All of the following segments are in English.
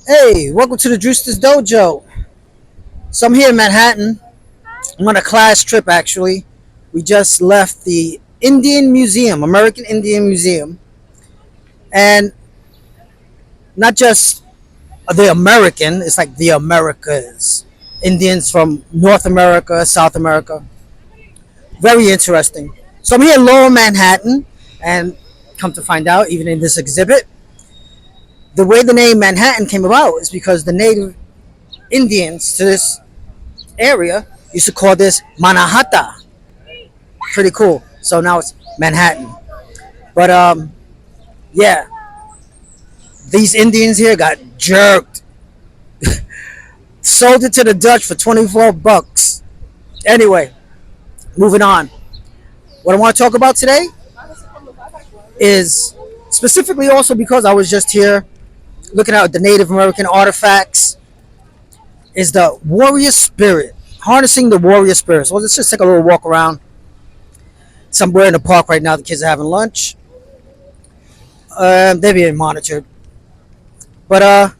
Hey, welcome to the Drewster's Dojo. So I'm here in Manhattan. I'm on a class trip actually. We just left the Indian Museum, American Indian Museum, and not just the American, it's like the Americas. Indians from North America, South America. Very interesting. So I'm here in Lower Manhattan, and come to find out, even in this exhibit, the way the name Manhattan came about is because the native Indians to this area used to call this Manhattan. Pretty cool. So now it's Manhattan. But yeah, these Indians here got jerked. Sold it to the Dutch for 24 bucks. Anyway, moving on. What I want to talk about today is specifically also because I was just here looking at the Native American artifacts, is the warrior spirit. Harnessing the warrior spirit. So let's just take a little walk around somewhere in the park right now. The kids are having lunch. They're being monitored. But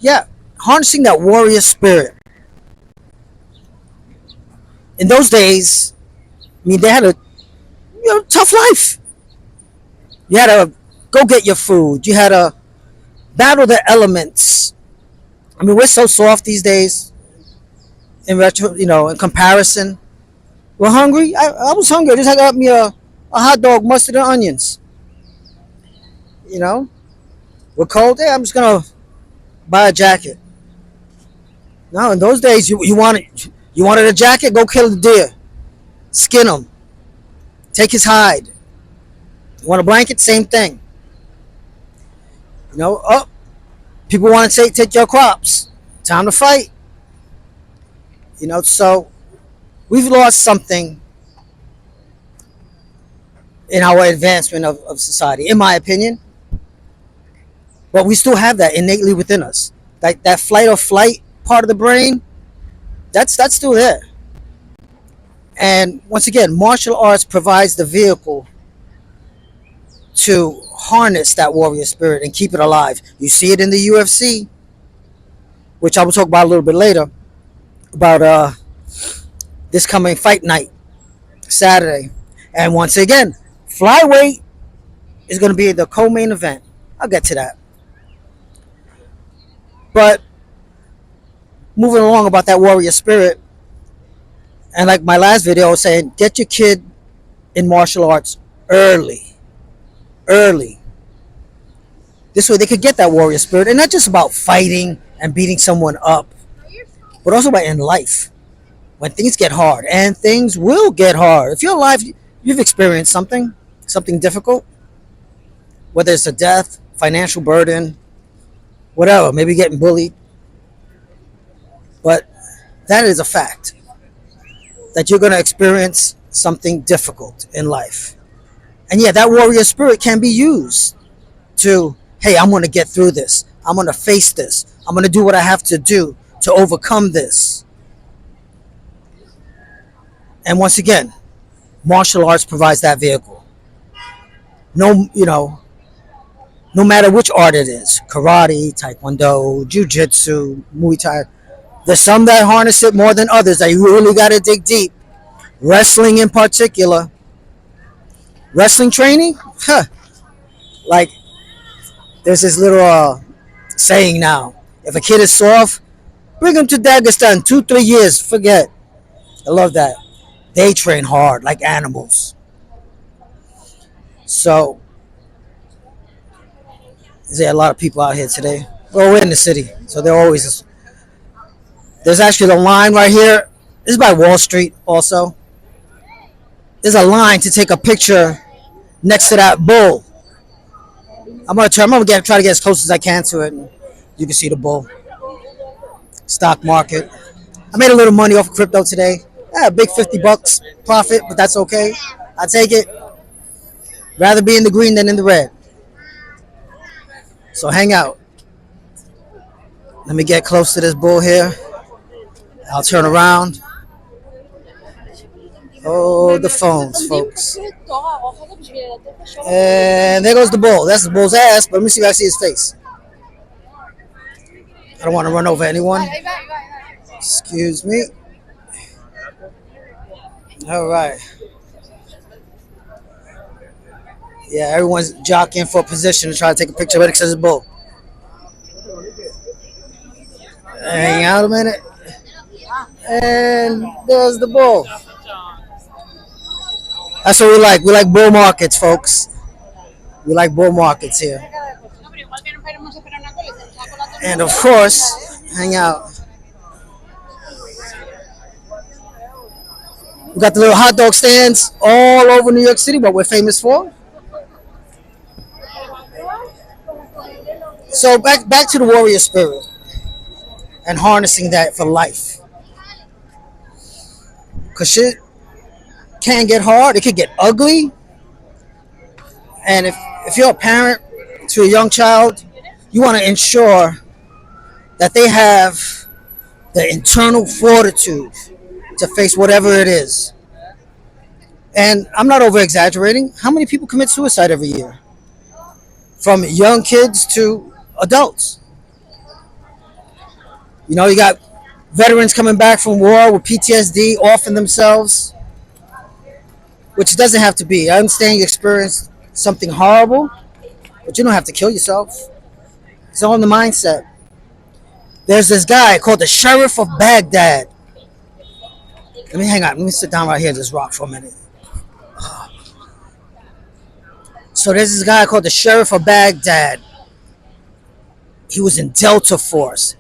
yeah, harnessing that warrior spirit. In those days, I mean, they had a tough life. You had to go get your food. You had to battle the elements. I mean, we're so soft these days. In retro, in comparison, we're hungry. I was hungry. I just got me a hot dog, mustard and onions. You know, we're cold. Hey, I'm just gonna buy a jacket. No, in those days, you wanted a jacket. Go kill the deer, skin him, take his hide. You want a blanket? Same thing. Oh, people want to take your crops. Time to fight. So we've lost something in our advancement of society, in my opinion. But we still have that innately within us. That flight or flight part of the brain, that's still there. And once again, martial arts provides the vehicle to harness that warrior spirit and keep it alive. You see it in the UFC, which I will talk about a little bit later, about this coming fight night, Saturday. And once again, flyweight is going to be the co-main event. I'll get to that. But moving along about that warrior spirit, and like my last video I was saying, get your kid in martial arts early. Early. This way they could get that warrior spirit, and not just about fighting and beating someone up, but also about in life. When things get hard, and things will get hard. If you're alive, you've experienced something difficult, whether it's a death, financial burden, whatever, maybe getting bullied. But that is a fact, that you're going to experience something difficult in life. And yeah, that warrior spirit can be used to, hey, I'm going to get through this. I'm going to face this. I'm going to do what I have to do to overcome this. And once again, martial arts provides that vehicle. No matter which art it is, karate, taekwondo, jiu-jitsu, muay thai, there's some that harness it more than others that you really got to dig deep. Wrestling in particular. Wrestling training? Like, there's this little saying now. If a kid is soft, bring him to Dagestan. 2-3 years, forget. I love that. They train hard like animals. So, there's a lot of people out here today. Well, we're in the city, so there always is. There's actually a line right here. This is by Wall Street also. There's a line to take a picture next to that bull. I'm gonna try to get as close as I can to it. And you can see the bull. Stock market. I made a little money off of crypto today. Yeah, a big 50 bucks profit, but that's okay. I take it. Rather be in the green than in the red. So hang out. Let me get close to this bull here. I'll turn around. Oh, the phones, folks. And there goes the bull. That's the bull's ass, but let me see if I see his face. I don't want to run over anyone. Excuse me. All right. Yeah, everyone's jockeying for a position to try to take a picture of it because it's a bull. Hang out a minute. And there's the bull. That's what we like. We like bull markets, folks. We like bull markets here. And of course, hang out. We got the little hot dog stands all over New York City, what we're famous for. So back to the warrior spirit and harnessing that for life. Cause shit can get hard. It could get ugly. And if you're a parent to a young child, you want to ensure that they have the internal fortitude to face whatever it is. And I'm not over exaggerating. How many people commit suicide every year? From young kids to adults. You know, you got veterans coming back from war with PTSD, offing themselves, which doesn't have to be. I understand you experienced something horrible, but you don't have to kill yourself. It's all in the mindset. There's this guy called the Sheriff of Baghdad. Let me hang on. Let me sit down right here and just rock for a minute. So there's this guy called the Sheriff of Baghdad. He was in Delta Force.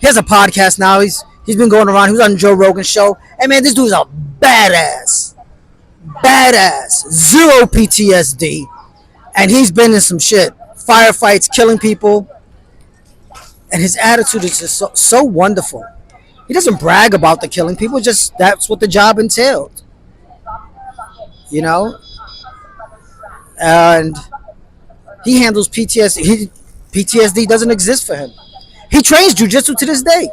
He has a podcast now. He's been going around. He was on Joe Rogan's show. Hey man, this dude's a badass. Badass. Zero PTSD. And he's been in some shit. Firefights, killing people. And his attitude is just so wonderful. He doesn't brag about the killing people. Just that's what the job entailed. You know? And he handles PTSD. PTSD doesn't exist for him. He trains jiu-jitsu to this day.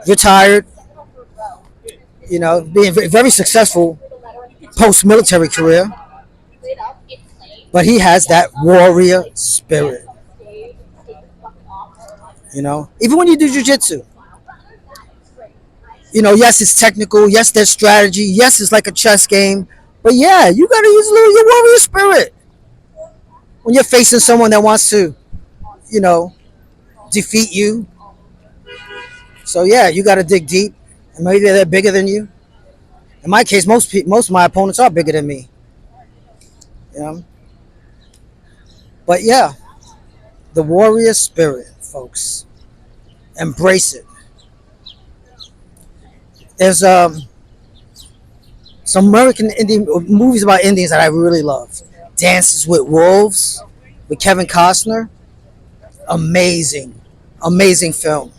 Retired. You know, being very successful post-military career. But he has that warrior spirit. You know, even when you do jiu-jitsu. You know, yes, it's technical. Yes, there's strategy. Yes, it's like a chess game. But yeah, you got to use a little your warrior spirit. When you're facing someone that wants to, you know, defeat you. So yeah, you got to dig deep. And maybe they're bigger than you. In my case, most of my opponents are bigger than me. You know? But yeah, the warrior spirit, folks. Embrace it. There's some American Indian movies about Indians that I really love. Dances with Wolves with Kevin Costner. Amazing. Amazing film.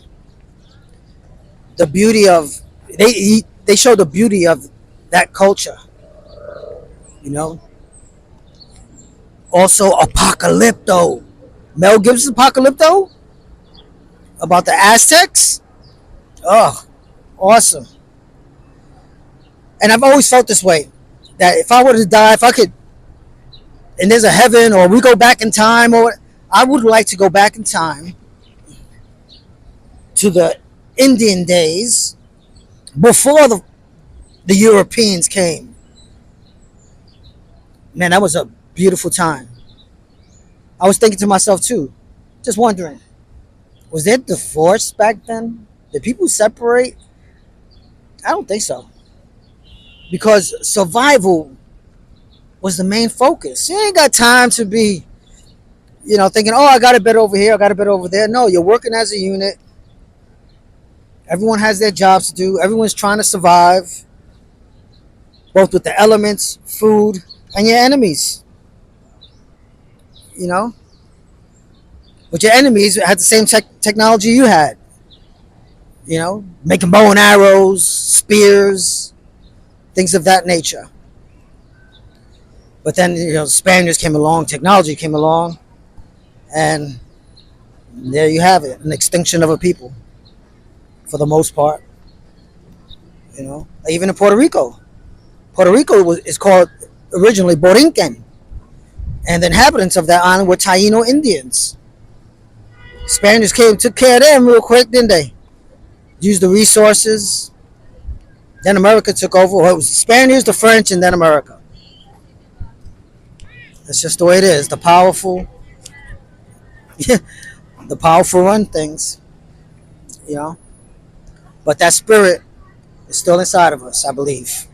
The beauty of they show the beauty of that culture. You know? Also Apocalypto. Mel Gibson's Apocalypto about the Aztecs. Oh, awesome. And I've always felt this way, that if I were to die, if I could, and there's a heaven, or we go back in time, or I would like to go back in time to the Indian days before the Europeans came. Man, that was a beautiful time. I was thinking to myself too, just wondering, was there divorce back then? Did people separate? I don't think so. Because survival was the main focus. You ain't got time to be, you know, thinking, oh, I got a bed over here, I got a bed over there. No, you're working as a unit. Everyone has their jobs to do. Everyone's trying to survive, both with the elements, food, and your enemies. You know? But your enemies had the same technology you had. You know? Making bow and arrows, spears, things of that nature. But then, you know, Spaniards came along, technology came along, and there you have it, an extinction of a people, for the most part. You know, even in Puerto Rico. Puerto Rico is called originally Borinquen, and the inhabitants of that island were Taino Indians. Spaniards came, took care of them real quick, didn't they? Used the resources. Then America took over. Well, it was the Spaniards, the French, and then America. That's just the way it is. The powerful, the powerful run things, you know. But that spirit is still inside of us, I believe.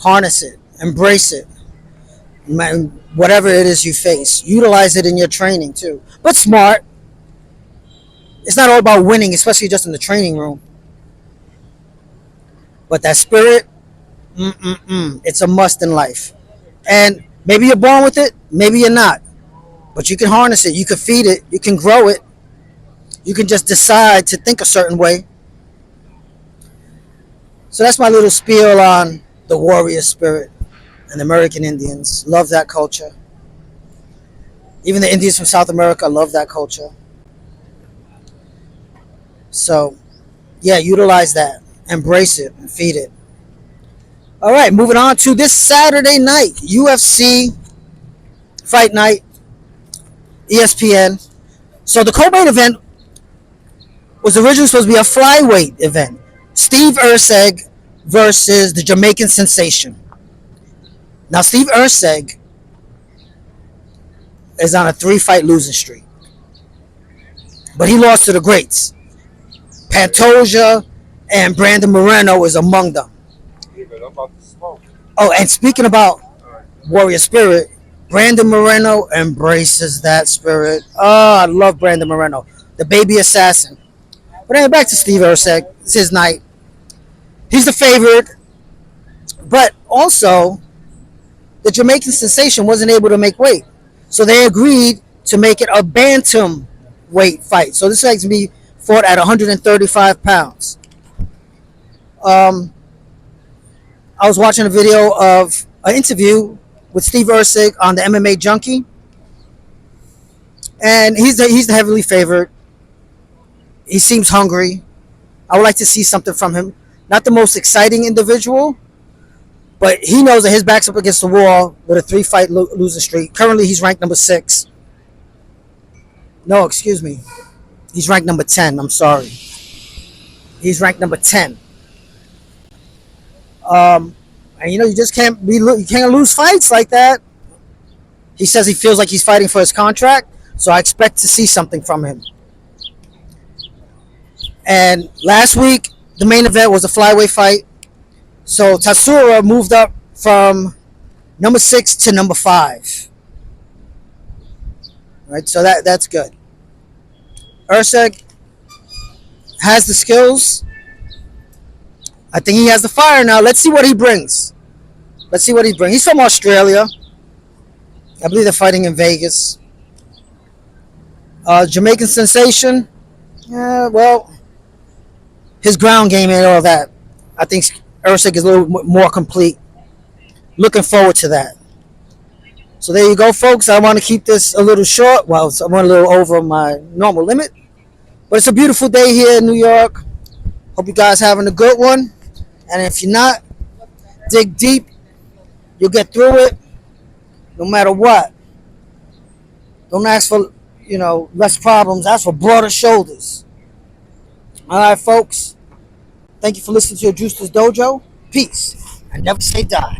Harness it, embrace it, whatever it is you face. Utilize it in your training too. But smart. It's not all about winning, especially just in the training room. But that spirit, it's a must in life. And maybe you're born with it, maybe you're not. But you can harness it, you can feed it, you can grow it. You can just decide to think a certain way. So that's my little spiel on the warrior spirit and the American Indians. Love that culture. Even the Indians from South America love that culture. So, yeah, utilize that. Embrace it and feed it. All right, moving on to this Saturday night. UFC Fight Night. ESPN. So the co-main event was originally supposed to be a flyweight event. Steve Erceg versus the Jamaican Sensation. Now, Steve Erceg is on a 3-fight losing streak. But he lost to the greats. Pantoja and Brandon Moreno is among them. Oh, and speaking about warrior spirit, Brandon Moreno embraces that spirit. Oh, I love Brandon Moreno, the baby assassin. But anyway, back to Steve Erceg. It's his night. He's the favorite. But also, the Jamaican Sensation wasn't able to make weight. So they agreed to make it a bantam weight fight. So this is going to be fought at 135 pounds. I was watching a video of an interview with Steve Erceg on the MMA Junkie. And he's the heavily favored. He seems hungry. I would like to see something from him. Not the most exciting individual, but he knows that his back's up against the wall with a 3-fight losing streak. Currently, he's ranked number 6. No, excuse me. He's ranked number 10. I'm sorry. He's ranked number 10. And you just can't lose fights like that. He says he feels like he's fighting for his contract, so I expect to see something from him. And last week, the main event was a flyweight fight. So Tatsura moved up from number 6 to number 5. Right, so that's good. Erceg has the skills. I think he has the fire now. Let's see what he brings. He's from Australia. I believe they're fighting in Vegas. Jamaican Sensation. Yeah, well, his ground game and all that. I think Erceg is a little more complete. Looking forward to that. So there you go, folks. I want to keep this a little short. Well, I went a little over my normal limit. But it's a beautiful day here in New York. Hope you guys having a good one. And if you're not, dig deep. You'll get through it no matter what. Don't ask for, less problems. Ask for broader shoulders. All right, folks. Thank you for listening to your Juice's Dojo. Peace. And never say die.